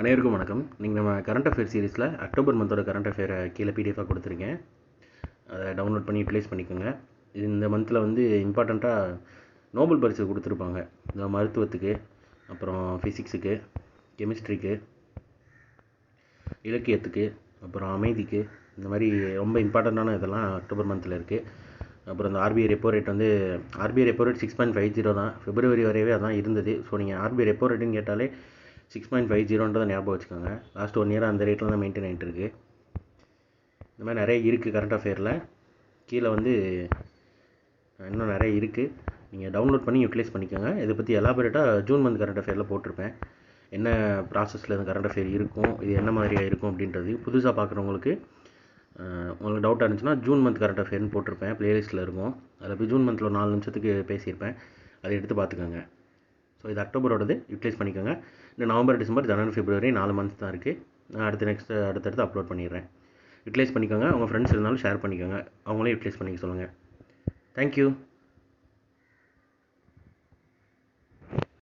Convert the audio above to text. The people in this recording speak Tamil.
அனைவருக்கும் வணக்கம். நீங்கள் நம்ம கரண்ட் அஃபேர் சீரிஸில் அக்டோபர் மந்தோட கரண்ட் அஃபேரை கீழே பிடிஎஃபாக கொடுத்துருக்கேன். அதை டவுன்லோட் பண்ணி யூட்டிலைஸ் பண்ணிக்கோங்க. இந்த மந்தில் வந்து இம்பார்ட்டண்ட்டாக நோபல் பரிசு கொடுத்துருப்பாங்க. இந்த மருத்துவத்துக்கு, அப்புறம் ஃபிசிக்ஸுக்கு, கெமிஸ்ட்ரிக்கு, இலக்கியத்துக்கு, அப்புறம் அமைதிக்கு, இந்த மாதிரி ரொம்ப இம்பார்ட்டண்ட்டான இதெல்லாம் அக்டோபர் மந்தில் இருக்குது. அப்புறம் இந்த ஆர்பிஐ ரெப்போ ரேட் வந்து ஆர்பிஐ ரெப்போ ரேட் 6.50 தான். பிப்ரவரி வரையவே அதான் இருந்தது. ஸோ நீங்கள் ஆர்பிஐ ரெப்போ ரேட்டுன்னு கேட்டாலே 6.50 ஞாபகம் வச்சுக்கோங்க. லாஸ்ட் 1 இயராக அந்த ரேட்டில் தான் மெயின்டைன் ஆகிட்டு இருக்குது. இந்த மாதிரி நிறைய இருக்குது கரண்ட் அஃபேரில். கீழே வந்து இன்னும் நிறைய இருக்குது. நீங்கள் டவுன்லோட் பண்ணி யூட்டிலைஸ் பண்ணிக்கோங்க. இதை பற்றி எலாபரேட்டாக ஜூன் மந்த் கரண்ட் அஃபேரில் போட்டிருப்பேன். என்ன ப்ராசஸில் இந்த கரண்ட் அஃபேர் இருக்கும், இது என்ன மாதிரியாக இருக்கும் அப்படின்றது புதுசாக பார்க்குறவங்களுக்கு உங்களுக்கு டவுட்டாக இருந்துச்சுன்னா ஜூன் மந்த் கரண்ட் அஃபேர்னு போட்டிருப்பேன். ப்ளேலிஸ்ட்டில் இருக்கும். அதில் போய் ஜூன் மந்தில் ஒரு 4 நிமிஷத்துக்கு பேசியிருப்பேன். அதை எடுத்து பார்த்துக்கோங்க. ஸோ இது அக்டோபரோடது யூட்டிலைஸ் பண்ணிக்கோங்க. இந்த நவம்பர், டிசம்பர், ஜனவரி, பிப்ரவரி 4 மந்த்ஸ் தான் இருக்குது. நான் அடுத்தடுத்து அப்லோட் பண்ணிடுறேன். யூட்டிலைஸ் பண்ணிக்கோங்க. உங்கள் ஃப்ரெண்ட்ஸ் இருந்தாலும் ஷேர் பண்ணிக்கோங்க. அவங்களே யூட்டிலைஸ் பண்ணிக்க சொல்லுங்கள். தேங்க்யூ.